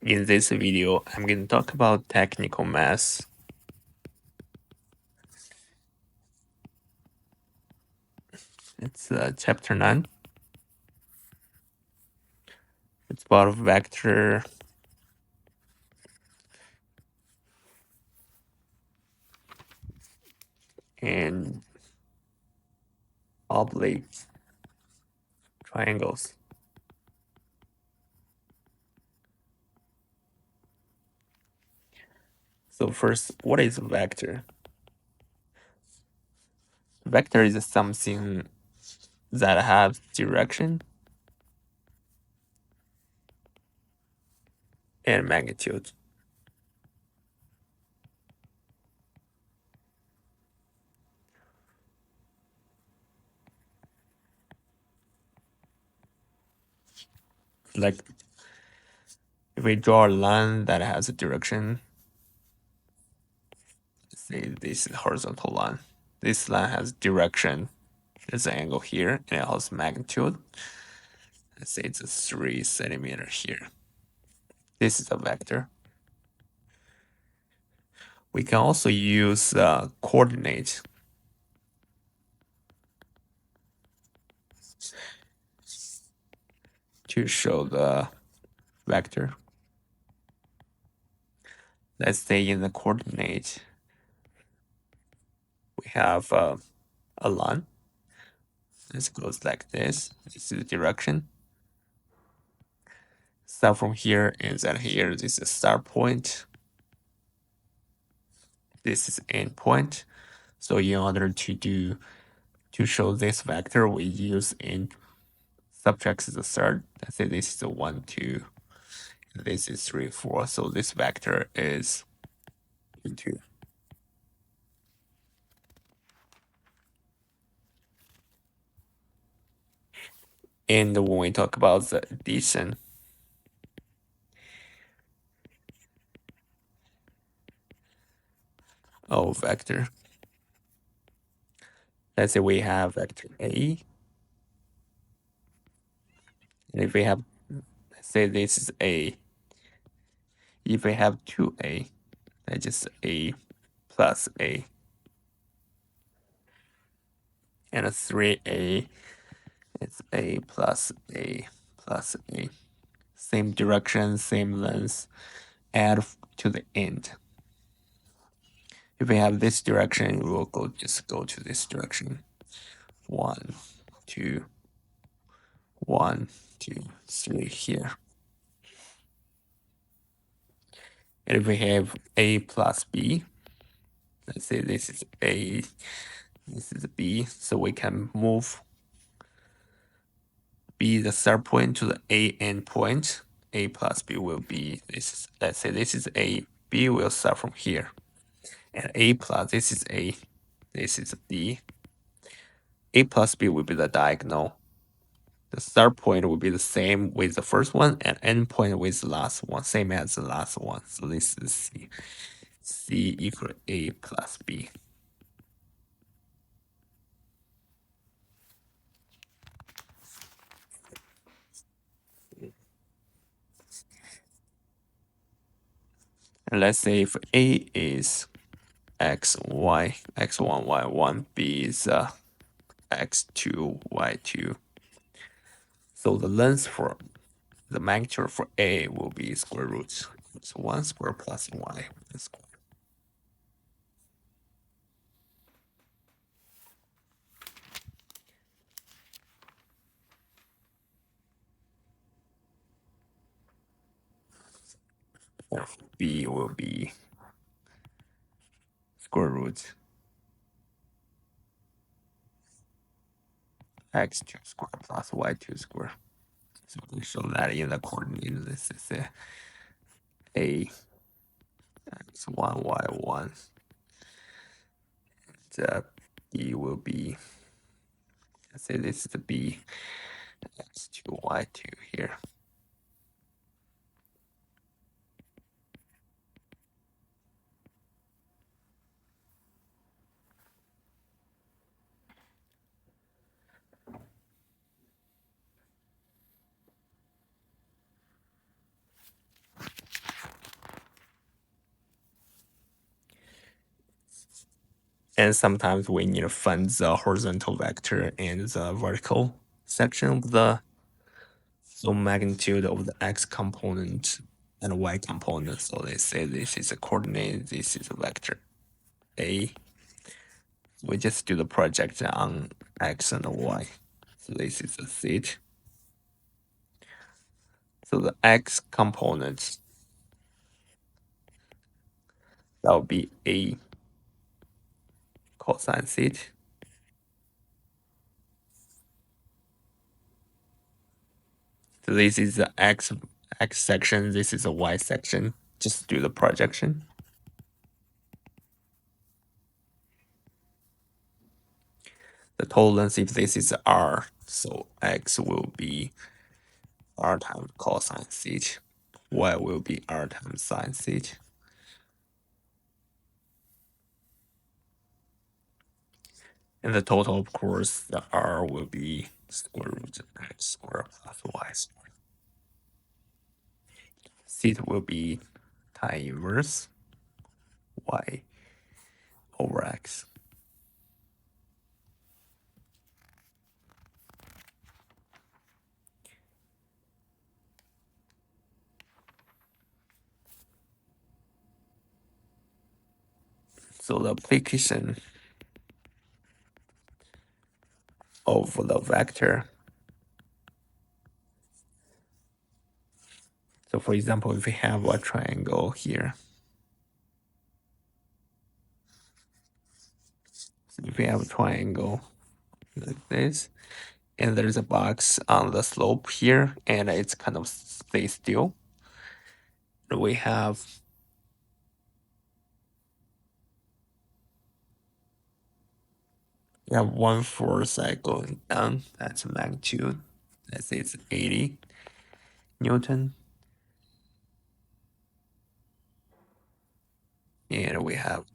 In this video, I'm going to talk about technical math. It's chapter 9. It's about vector and oblique triangles. So first, what is a vector? Vector is something that has direction and magnitude. Like if we draw a line that has a direction, say this is horizontal line. This line has direction. There's an angle here, and it has magnitude. Let's say it's a 3 centimeter here. This is a vector. We can also use coordinate to show the vector. Let's say in the coordinate, we have a line. This goes like this. This is the direction. Start from here and then here. This is start point. This is end point. So in order to show this vector, we use in subtracts the third. Let's say this is a 1, 2. This is 3, 4. So this vector is 2. And when we talk about the addition, vector. Let's say we have vector A. And if we have, let's say this is A. If we have 2A, that's just A plus A. And a 3A, it's A plus A plus A. Same direction, same length, add to the end. If we have this direction, we will just go to this direction. 1, 2, 1, 2, 3 here. And if we have A plus B, let's say this is A, this is B, so we can move B the third point to the A end point. A plus B will be this. Let's say this is A. B will start from here, and A plus this is A, this is B. A plus B will be the diagonal. The start point will be the same with the first one, and end point with the last one, same as the last one. So this is C. C equal A plus B. And let's say if A is x1, y1, B is x2, y2. So the length for the magnitude for A will be square root. It's 1 square plus y square. Or B will be square root x2 square plus y2 square. So we show that in the coordinate. This is A x1, y1. The B will be, let's say this is the B, x2, y2 here. And sometimes we need to find the horizontal vector and the vertical section of the so magnitude of the x component and y component. So they say this is a coordinate, this is a vector A. We just do the projection on x and y. So this is a theta. So the x component, that will be A cosine theta. So this is the x section, this is the y section. Just do the projection. The total length, if this is r, so x will be r times cosine theta, y will be r times sine theta. And the total, of course, the r will be square root of x squared plus y squared. Theta will be tan inverse y over x. So the application of the vector. So for example, if we have a triangle here, so if we have a triangle like this, and there's a box on the slope here, and it's kind of stay still. We have one force going down. That's magnitude. Let's say it's 80 Newton. And we have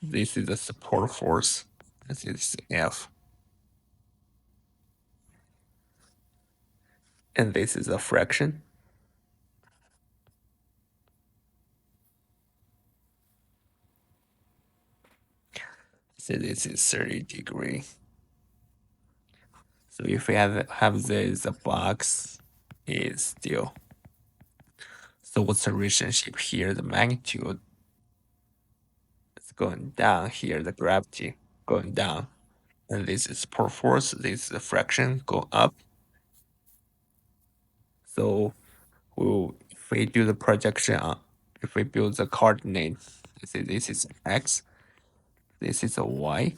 this is the support force. This is F. And this is a fraction. So this is 30 degree. So if we have this, the box is still. So what's the relationship here? The magnitude is going down here, the gravity going down. And this is support force, this is the fraction go up. So if we do the projection on, if we build the coordinate, this is x, this is a y.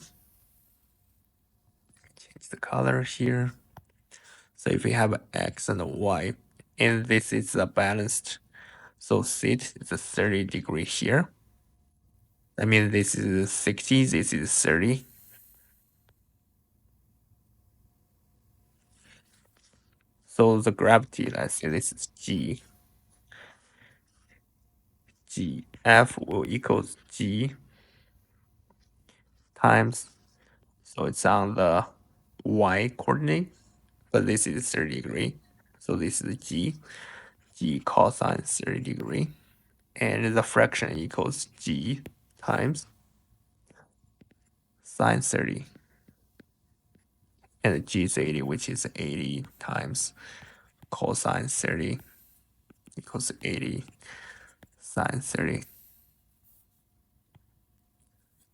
Change the color here. So if we have x and a y, and this is a balanced, so theta is a 30 degree here. I mean, this is 60, this is 30. So the gravity, let's say this is G. F will equals G times, so it's on the y coordinate, but this is 30 degree. So this is G cosine 30 degree. And the fraction equals G times sine 30. And G is 80, which is 80 times cosine 30 equals 80 sine 30.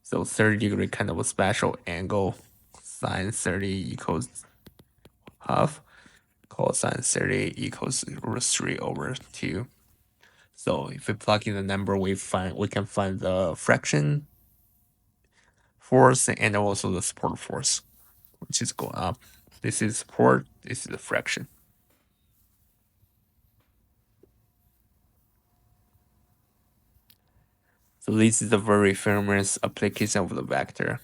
So 30 degree kind of a special angle. Sine 30 equals half. Cosine 30 equals root 3 over 2. So if we plug in the number, we can find the fraction force and also the support force, which is going up. This is support, this is the fraction. So this is a very famous application of the vector.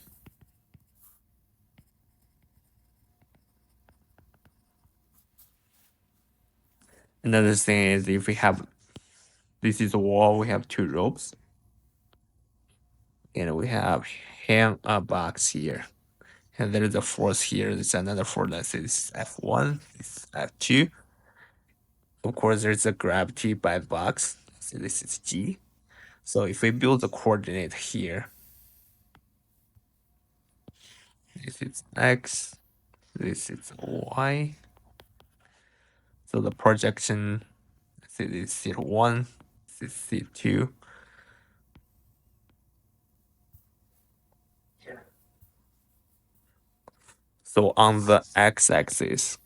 Another thing is if we have, this is a wall, we have two ropes. And we have hang a box here. And there is a force here. There's another force that says F1, this is F2. Of course, there's a gravity by the box. So this is G. So if we build the coordinate here, this is x, this is y. So the projection, this is C1, this is C2. So on the x-axis,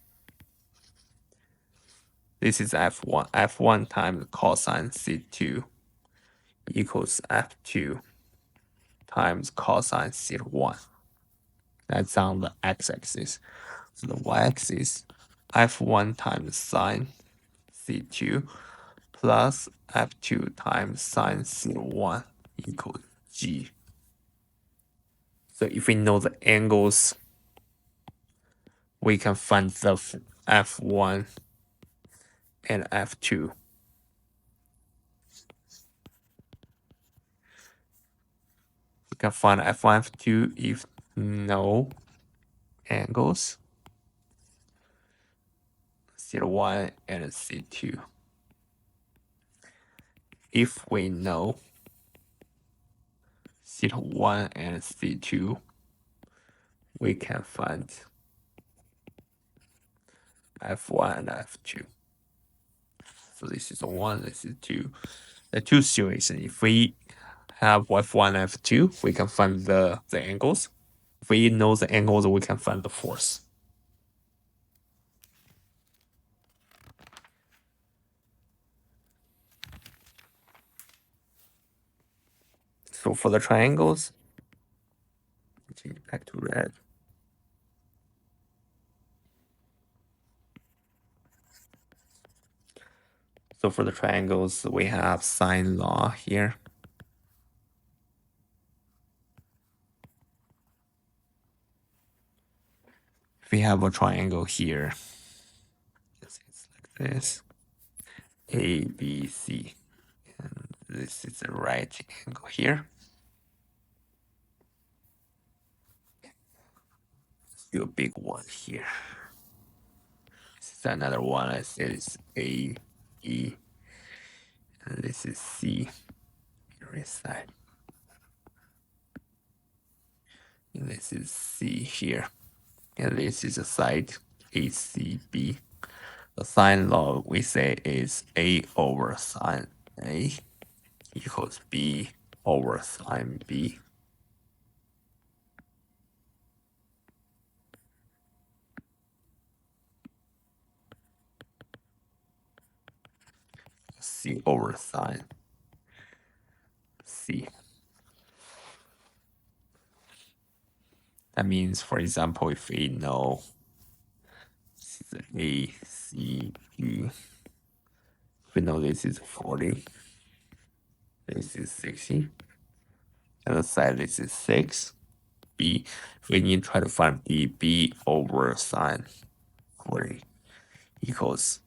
this is F1. F1 times cosine C2 equals F2 times cosine C1. That's on the x-axis. So the y-axis, F1 times sine C2 plus F2 times sine C1 equals G. So if we know the angles, we can find the F1 and F2. We can find F1, F2 if no angles, C1 and C2. If we know C1 and C2, we can find F1 and F2. So this is 1, this is 2. The two situations, if we have F1 and F2, we can find the angles. If we know the angles, we can find the force. So for the triangles, change back to red. So for the triangles, we have sine law here. If we have a triangle here, it's like this, A, B, C, and this is the right angle here. Let's do a big one here. This is another one. I said it's A, E, and this is C. Right side. And this is C here. And this is a side ACB. The sine law we say is A over sine A equals B over sine B. C over sine C. That means, for example, if we know A, C, B, we know this is 40, this is 60, and the side this is 6, B, we need to try to find B over sine 40 equals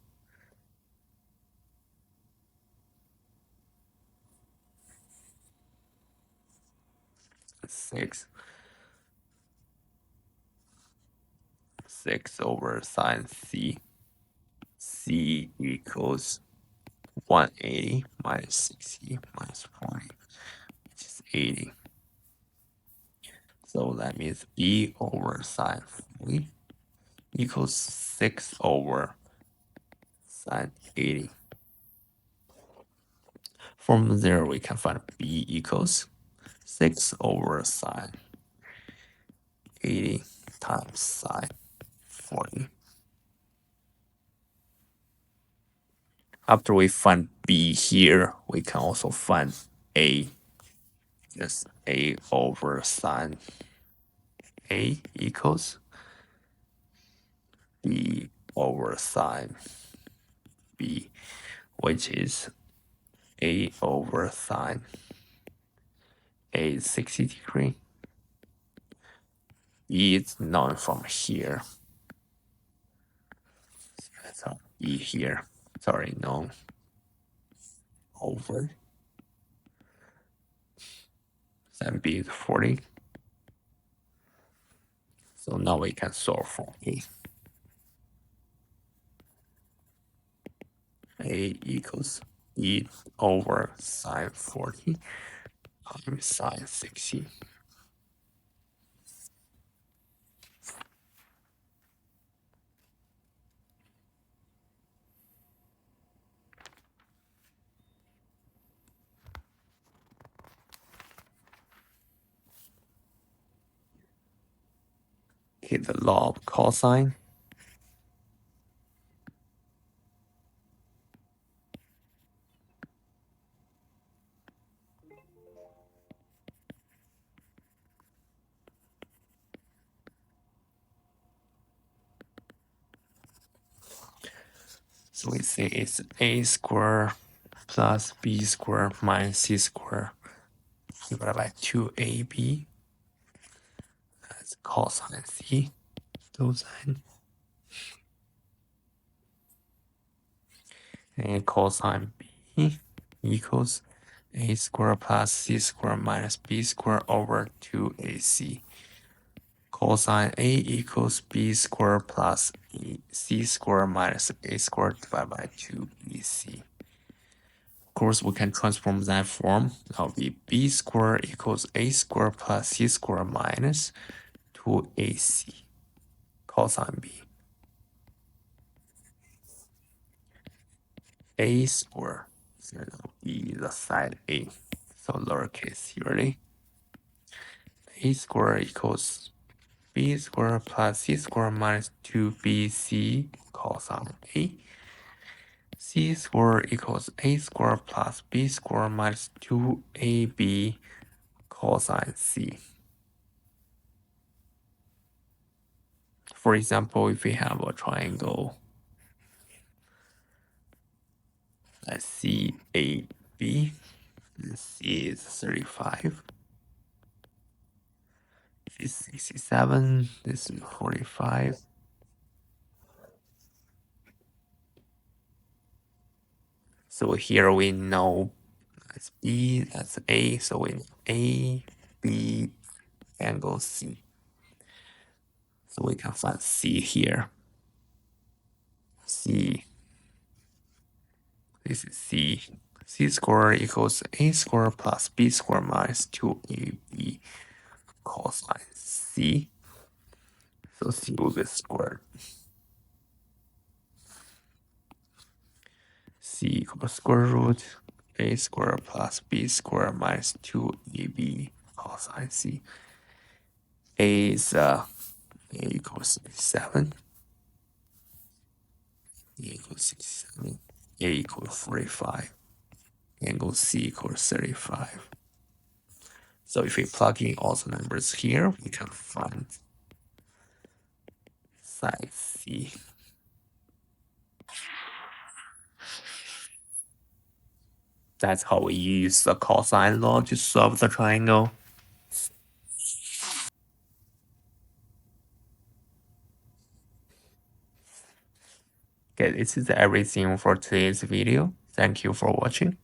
6 over sine C. C equals 180 minus 60 minus 40, which is 80. So that means B over sine 40 equals 6 over sine 80. From there, we can find B equals 6 over sine 80 times sine 40. After we find B here, we can also find A. Just A over sine A equals B over sine B, which is A over sine A is 60 degree. B is known from here. So B here, sorry, known over. Then B is 40. So now we can solve for A. A equals e over sine 40 times sine 60. Okay, the law of cosine. So we say it's a squared plus b squared minus c squared divided by 2ab. That's cosine c. Cosine. And cosine b equals a squared plus c squared minus b squared over 2ac. Cosine a equals b squared plus c squared minus a squared divided by 2bc. Of course, we can transform that form. That will be b squared equals a squared plus c squared minus 2ac cosine b. A squared, so that will be the side a. So lowercase here, ready? A squared equals b squared plus c squared minus 2bc cosine a. C squared equals a squared plus b squared minus 2ab cosine c. For example, if we have a triangle, let's see AB, this is 35, this is 67, this is 45. So here we know that's B, that's A, so we know A, B, angle C. So we can find C here. C, this is C. C squared equals A squared plus B squared minus 2AB cosine C. So C will be squared. C equals square root A squared plus B squared minus 2AB cosine C. A is A equals 7. A equals 67. A equals 45. Angle C equals 35. So if we plug in all the numbers here, we can find side C. That's how we use the cosine law to solve the triangle. Okay, this is everything for today's video. Thank you for watching.